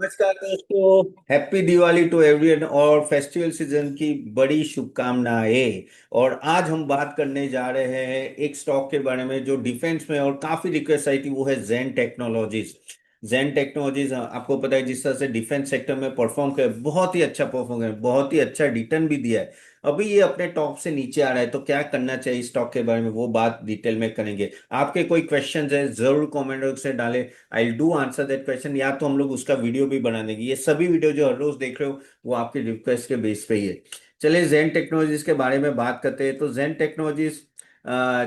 नमस्कार दोस्तों, happy Diwali to everyone और फेस्टिवल सीजन की बड़ी शुभकामनाएं। और आज हम बात करने जा रहे हैं एक स्टॉक के बारे में जो डिफेंस में और काफी रिक्वेस्ट आई थी, वो है जेन टेक्नोलॉजीज। जेन टेक्नोलॉजीज आपको पता है जिस तरह से डिफेंस सेक्टर में परफॉर्म कर बहुत ही अच्छा परफॉर्म कर बहुत ही अच्छा रिटर्न भी दिया है। अभी ये अपने टॉप से नीचे आ रहा है, तो क्या करना चाहिए स्टॉक के बारे में वो बात डिटेल में करेंगे। आपके कोई क्वेश्चंस है जरूर कमेंट बॉक्स में डालें। I do answer that question, या तो हम लोग उसका वीडियो भी बना देंगे। ये सभी वीडियो जो हर रोज देख रहे हो वो आपकी रिक्वेस्ट के बेस पे ही है। चलिए जेन टेक्नोलॉजीज के बारे में बात करते हैं। तो जेन टेक्नोलॉजीज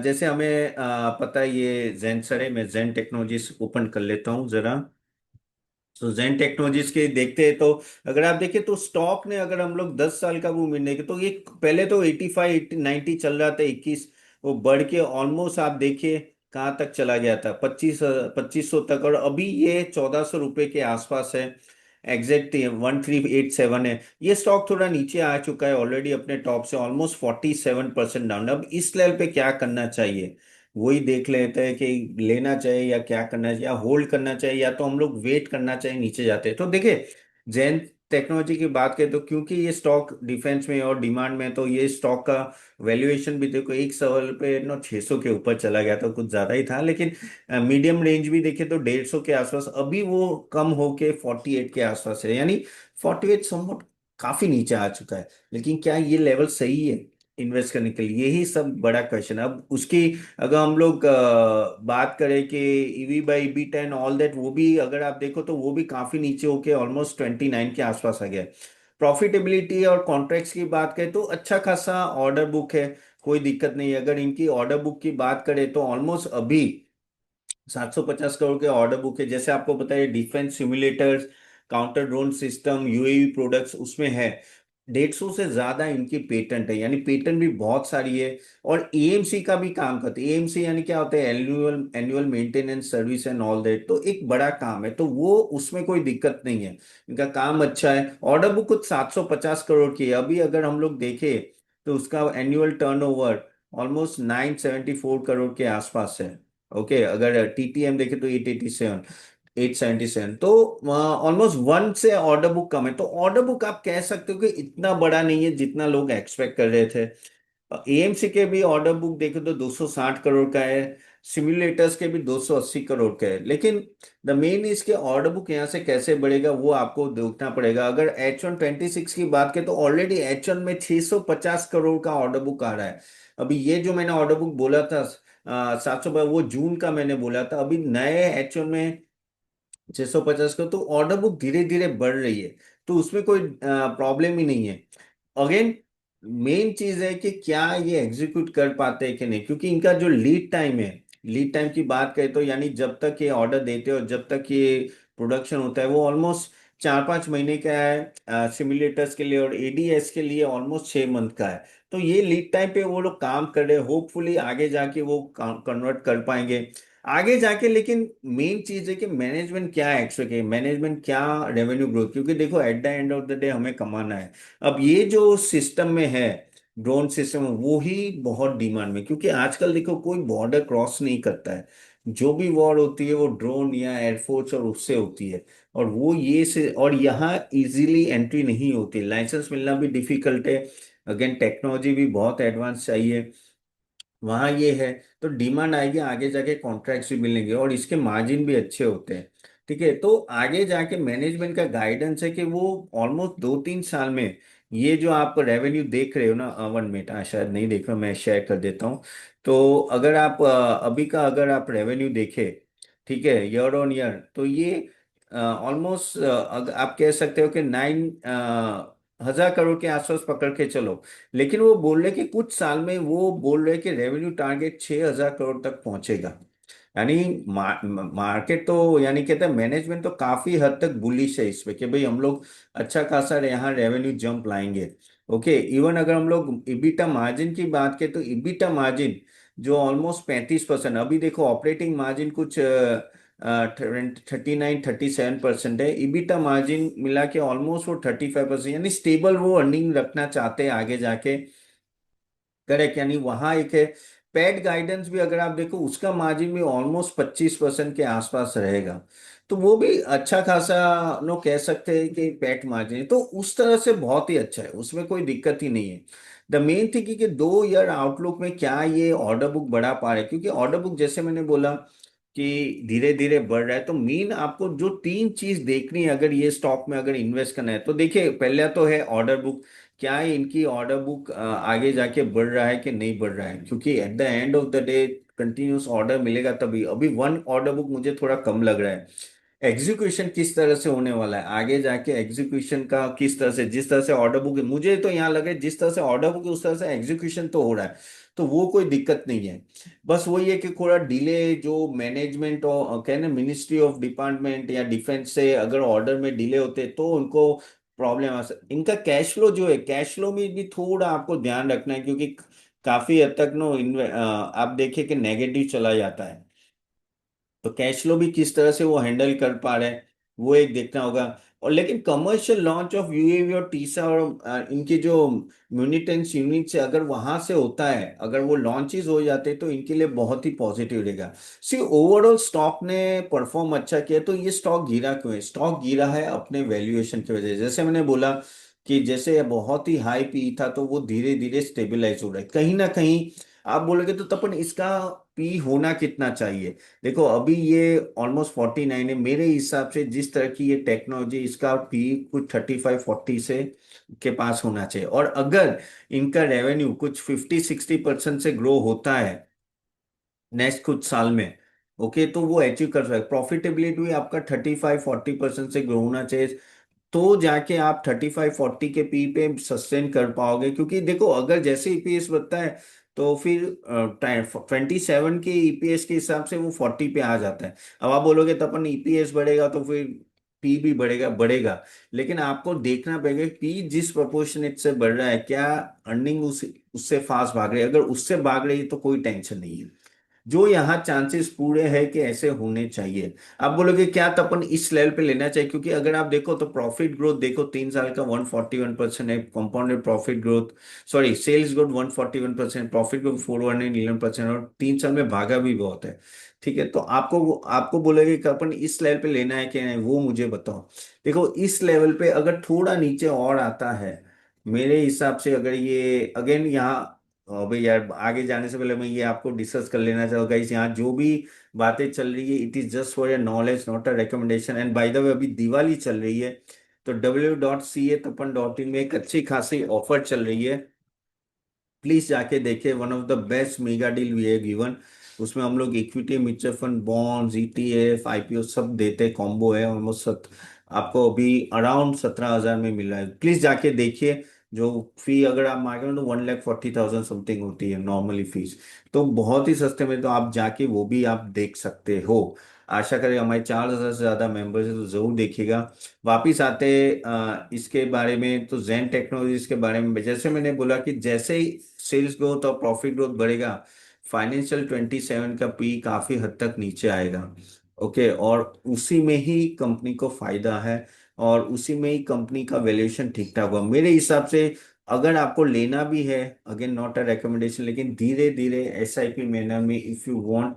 जैसे हमें पता है ये जेन सर है। मैं जेन टेक्नोलॉजीज ओपन कर लेता हूँ जरा। तो जेन टेक्नोलॉजीज के देखते हैं तो अगर आप देखें तो स्टॉक ने, अगर हम लोग 10 साल का वो मिलने के, तो ये पहले तो 85 80 90 चल रहा था, 21 वो बढ़ के ऑलमोस्ट आप देखिए कहाँ तक चला गया था, 2500 तक। और अभी ये 1400 रुपये के आसपास है। एग्जैक्ट 1387 है। ये स्टॉक थोड़ा नीचे आ चुका है ऑलरेडी अपने टॉप से, ऑलमोस्ट 47% डाउन। अब इस लेवल पे क्या करना चाहिए वही देख लेते हैं कि लेना चाहिए या क्या करना चाहिए, या होल्ड करना चाहिए, या तो हम लोग वेट करना चाहिए नीचे जाते हैं। तो देखिए जैन टेक्नोलॉजी की बात करें तो क्योंकि ये स्टॉक डिफेंस में और डिमांड में है, तो ये स्टॉक का वैल्यूएशन भी देखो एक सवाल पे 600 के ऊपर चला गया था, कुछ ज्यादा ही था। लेकिन मीडियम रेंज भी देखे तो 150 के आसपास, अभी वो कम होके 48 के आसपास है, यानी 48 समवॉट काफी नीचे आ चुका है। लेकिन क्या ये लेवल सही है इन्वेस्ट करने के लिए, यही सब बड़ा क्वेश्चन है। अब उसकी अगर हम लोग बात करें कि EV by EB 10 all that, वो भी अगर आप देखो तो वो भी काफी नीचे होके ऑलमोस्ट 29 के आसपास आ गया। प्रॉफिटेबिलिटी और कॉन्ट्रैक्ट्स की बात करें तो अच्छा खासा ऑर्डर बुक है, कोई दिक्कत नहीं है। अगर इनकी ऑर्डर बुक की बात करें तो ऑलमोस्ट अभी 750 करोड़ के ऑर्डर बुक है। जैसे आपको पता है defence simulators, counter drone system, UAV products उसमें है। 150 से ज्यादा इनकी पेटेंट है, यानी पेटेंट भी बहुत सारी है। और एएमसी का भी काम करते हैं। एएमसी यानी क्या होता है, annual annual maintenance service and all that, तो एक बड़ा काम है, तो वो उसमें कोई दिक्कत नहीं है। इनका काम अच्छा है। ऑर्डर बुक कुछ 750 करोड़ की है। अभी अगर हम लोग देखें तो उसका एनुअल टर्नओवर ऑलमोस्ट 974 करोड़ के आसपास है। ओके, अगर टीटीएम देखे तो 877 तो ऑलमोस्ट वन से ऑर्डर बुक कम है। तो ऑर्डर बुक आप कह सकते हो कि इतना बड़ा नहीं है जितना लोग एक्सपेक्ट कर रहे थे। एएमसी के भी ऑर्डर बुक देखे तो 260 करोड़ का है। सिम्युलेटर्स के भी 280 करोड़ का है। लेकिन द मेन इसके ऑर्डर बुक यहाँ से कैसे बढ़ेगा वो आपको देखना पड़ेगा। अगर H126 की बात करें तो ऑलरेडी H1 में 650 करोड़ का ऑर्डर बुक आ रहा है। अभी ये जो मैंने ऑर्डर बुक बोला था 700, वो जून का मैंने बोला था। अभी नए H1 में 650 का, तो ऑर्डर बुक धीरे धीरे बढ़ रही है। तो उसमें कोई प्रॉब्लम ही नहीं है। अगेन मेन चीज है कि क्या ये एग्जीक्यूट कर पाते हैं कि नहीं, क्योंकि इनका जो लीड टाइम है, लीड टाइम की बात करें तो यानी जब तक ये ऑर्डर देते हैं और जब तक ये प्रोडक्शन होता है वो ऑलमोस्ट 4 5 महीने का है सिमुलेटर्स के लिए, और एडीएस के लिए ऑलमोस्ट 6 मंथ का है। तो ये लीड टाइम पे वो लोग काम कर रहे हैं। होपफुली आगे जाके वो कन्वर्ट कर पाएंगे आगे जाके। लेकिन मेन चीज है कि मैनेजमेंट क्या एक्सपेक्ट है, मैनेजमेंट क्या रेवेन्यू ग्रोथ, क्योंकि देखो eight the end of the day हमें कमाना है। अब ये जो सिस्टम में है, ड्रोन सिस्टम, वो ही बहुत डिमांड में, क्योंकि आजकल देखो कोई बॉर्डर क्रॉस नहीं करता है। जो भी वॉर होती है वो ड्रोन या एयरफोर्स और उससे होती है। और वो ये से, और यहाँ इजीली एंट्री नहीं होती, लाइसेंस मिलना भी डिफिकल्ट है। अगेन टेक्नोलॉजी भी बहुत एडवांस चाहिए वहाँ ये है। तो डिमांड आएगी, आगे जाके कॉन्ट्रैक्ट्स भी मिलेंगे और इसके मार्जिन भी अच्छे होते हैं। ठीक है, तो आगे जाके मैनेजमेंट का गाइडेंस है कि वो ऑलमोस्ट 2 3 साल में ये जो आप रेवेन्यू देख रहे हो ना, 1 मिनट, शायद नहीं देख रहे हो, मैं शेयर कर देता हूँ। तो अगर आप अभी का अगर आप रेवेन्यू देखें, ठीक है, ईयर ऑन ईयर, तो ये ऑलमोस्ट आप कह सकते हो कि 9,000 करोड़ के आसपास पकड़ के चलो। लेकिन वो बोल रहे कि कुछ साल में वो बोल रहे कि रेवेन्यू टारगेट 6,000 करोड़ तक पहुंचेगा। यानी मार्केट तो, यानी कहते हैं मैनेजमेंट तो काफी हद तक बुलिश है इस पे कि भाई हम लोग अच्छा खासा यहाँ रेवेन्यू जंप लाएंगे। ओके, इवन अगर हम लोग इबिटा मार्जिन की बात करें तो इबिटा मार्जिन जो ऑलमोस्ट 35%, अभी देखो ऑपरेटिंग मार्जिन कुछ 39 37% है। इबिटा मार्जिन मिला के ऑलमोस्ट वो 35%, यानी स्टेबल वो अर्निंग रखना चाहते हैं आगे जाके। करेक्ट, यानी वहां एक है। पेड गाइडेंस भी अगर आप देखो उसका मार्जिन भी ऑलमोस्ट 25% के आसपास रहेगा। तो वो भी अच्छा खासा नो कह सकते हैं कि पैट मार्जिन है, तो उस तरह से बहुत ही अच्छा है, उसमें कोई दिक्कत ही नहीं है। द मेन थिंग कि 2 ईयर आउटलुक में क्या ये ऑर्डर बुक बढ़ा पा रहे हैं, क्योंकि ऑर्डर बुक जैसे मैंने बोला कि धीरे धीरे बढ़ रहा है। तो मेन आपको जो 3 चीज देखनी है अगर ये स्टॉक में अगर इन्वेस्ट करना है, तो देखिए पहला तो है ऑर्डर बुक। क्या है इनकी ऑर्डर बुक आगे जाके बढ़ रहा है कि नहीं बढ़ रहा है, क्योंकि eight the end of the day continuous order मिलेगा तभी। अभी वन ऑर्डर बुक मुझे थोड़ा कम लग रहा है। एग्जीक्यूशन किस तरह से होने वाला है आगे जाके, एग्जीक्यूशन का किस तरह से, जिस तरह से ऑर्डर बुक मुझे तो यहाँ लगे जिस तरह से ऑर्डर बुक है उस तरह से एग्जीक्यूशन तो हो रहा है, तो वो कोई दिक्कत नहीं है। बस वही है कि थोड़ा डिले जो मैनेजमेंट और कहने मिनिस्ट्री ऑफ डिपार्टमेंट या डिफेंस से अगर ऑर्डर में डिले होते तो उनको प्रॉब्लम आ सकती। इनका कैश फ्लो जो है, कैश फ्लो में भी थोड़ा आपको ध्यान रखना है, क्योंकि काफी हद तक नो आप देखिए कि नेगेटिव चला जाता है। तो कैश फ्लो भी किस तरह से वो हैंडल कर पा रहे हैं वो एक देखना होगा। और लेकिन कमर्शियल लॉन्च ऑफ यूएवी और टीसा और इनकी जो म्यूनिटेंस यूनिट से अगर वहां से होता है, अगर वो लॉन्चेस हो जाते तो इनके लिए बहुत ही पॉजिटिव रहेगा। सी ओवरऑल स्टॉक ने परफॉर्म अच्छा किया, तो ये स्टॉक गिरा क्यों है? स्टॉक गिरा है अपने वैल्यूएशन की वजह से। जैसे मैंने बोला कि जैसे बहुत ही हाई पी था तो वो धीरे धीरे स्टेबलाइज हो रहा है कहीं ना कहीं। आप बोलोगे तो तपन इसका पी होना कितना चाहिए? देखो अभी ये ऑलमोस्ट 49 है मेरे हिसाब से, जिस तरह की ये टेक्नोलॉजी, इसका पी कुछ 35-40 से के पास होना चाहिए। और अगर इनका रेवेन्यू कुछ 50-60% से ग्रो होता है नेक्स्ट कुछ साल में, ओके, तो वो अचीव कर सकते। प्रॉफिटेबिलिटी भी आपका 35-40% से ग्रो होना चाहिए, तो जाके आप 35-40 के पी पे सस्टेन कर पाओगे। क्योंकि देखो अगर जैसे ईपीएस बढ़ता है तो फिर 27 के ईपीएस के हिसाब से वो 40 पे आ जाता है। अब आप बोलोगे तो अपन ईपीएस बढ़ेगा तो फिर पी भी बढ़ेगा बढ़ेगा, लेकिन आपको देखना पड़ेगा पी जिस प्रोपोर्शनेट से बढ़ रहा है, क्या अर्निंग उससे फास्ट भाग रही है? अगर उससे भाग रही है तो कोई टेंशन नहीं है। जो यहाँ चांसेस पूरे हैं कि ऐसे होने चाहिए। आप बोलोगे क्या तो अपन इस लेवल पे लेना चाहिए, क्योंकि अगर आप देखो तो प्रॉफिट ग्रोथ देखो 3 साल का 141% है compounded profit growth. Sorry, sales growth 141%, profit growth 411%, और 3 साल में भागा भी बहुत है। ठीक है, तो आपको आपको बोलोगे कि अपन इस लेवल पे लेना है कि नहीं, वो मुझे बताओ। देखो इस लेवल पे अगर थोड़ा नीचे और आता है मेरे हिसाब से, अगर ये अगेन यहाँ भाई यार आगे जाने से पहले मैं ये आपको डिस्कस कर लेना चाहूंगा, इस यहाँ जो भी बातें चल रही है it is just for your knowledge not a recommendation. And by the way अभी दिवाली चल रही है, तो www.ca-tapan.in में एक अच्छी खासी ऑफर चल रही है। प्लीज जाके देखिए, one of the best mega deal we have given. उसमें हम लोग equity, mutual fund, bonds, ETF, IPO सब देते, कॉम्बो है ऑलमोस्ट आपको अभी अराउंड 17,000 में मिल रहा है। प्लीज जाके देखिए। जो फी अगर आप मांगे तो 1,40,000 समथिंग होती है नॉर्मली फीस, तो बहुत ही सस्ते में, तो आप जाके वो भी आप देख सकते हो। आशा करें हमारे 4,000 से ज्यादा मेंबर्स है, तो जरूर देखिएगा। वापिस आते इसके बारे में, तो जेन टेक्नोलॉजीज के बारे में जैसे मैंने बोला कि जैसे ही सेल्स ग्रोथ और प्रॉफिट ग्रोथ बढ़ेगा, फाइनेंशियल 27 का पी काफी हद तक नीचे आएगा। ओके, और उसी में ही कंपनी को फायदा है, और उसी में ही कंपनी का वैल्यूएशन ठीक ठाक हुआ मेरे हिसाब से। अगर आपको लेना भी है, अगेन नॉट अ रिकमेंडेशन, लेकिन धीरे धीरे एसआईपी मैनर में if you want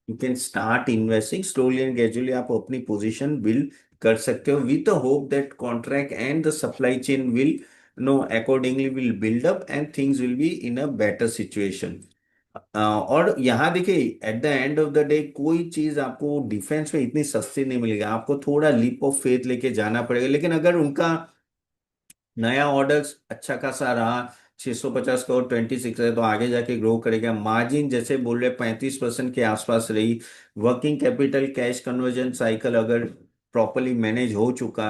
you can start investing slowly and gradually, आप अपनी पोजीशन बिल्ड कर सकते हो with the hope that contract and the supply chain will no accordingly will build up and things will be in a better situation. और यहाँ देखिए at the end of the day कोई चीज आपको defence में इतनी सस्ती नहीं मिलेगी, आपको थोड़ा लीप ऑफ फेथ लेके जाना पड़ेगा। लेकिन अगर उनका नया ऑर्डर अच्छा खासा रहा, 650 करोड़ 26 है, तो आगे जाके ग्रो करेगा। मार्जिन जैसे बोल रहे 35% के आसपास रही। Working capital cash conversion cycle अगर प्रॉपरली मैनेज हो चुका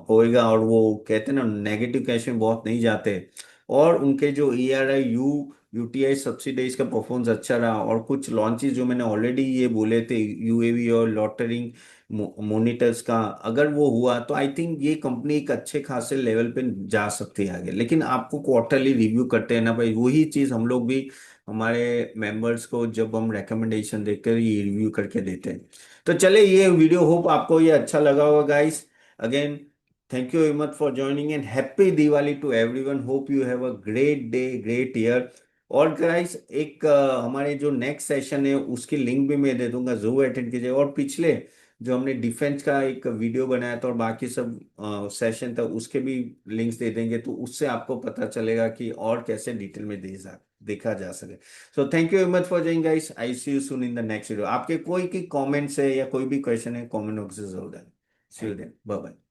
होएगा, और वो कहते हैं ना नेगेटिव कैश में बहुत नहीं जाते, और उनके जो ERI यूटीआई सब्सिडाइज का परफॉर्मेंस अच्छा रहा, और कुछ लॉन्चेस जो मैंने ऑलरेडी ये बोले थे यूएवी और लॉटरिंग मोनिटर्स का, अगर वो हुआ तो आई थिंक ये कंपनी एक अच्छे खासे लेवल पे जा सकती है आगे। लेकिन आपको क्वार्टरली रिव्यू करते हैं ना भाई, वही चीज हम लोग भी हमारे मेंबर्स को जब हम रिकमेंडेशन देकर ये रिव्यू करके देते हैं। तो चले ये वीडियो, होप आपको ये अच्छा लगा होगा guys. Again thank you very much for joining and happy Diwali to everyone, hope you have a great day, great year. और गाइस एक हमारे जो नेक्स्ट सेशन है उसकी लिंक भी मैं दे दूंगा, जरूर अटेंड कीजिए। और पिछले जो हमने डिफेंस का एक वीडियो बनाया था और बाकी सब सेशन था, उसके भी लिंक्स दे देंगे, तो उससे आपको पता चलेगा कि और कैसे डिटेल में देखा जा सके। So thank you very much for joining guys, I see you soon in the next video. आपके कोई की कमेंट्स है या कोई भी क्वेश्चन है, कमेंट बॉक्स में जरूर डालें। सी यू देन, बाय बाय।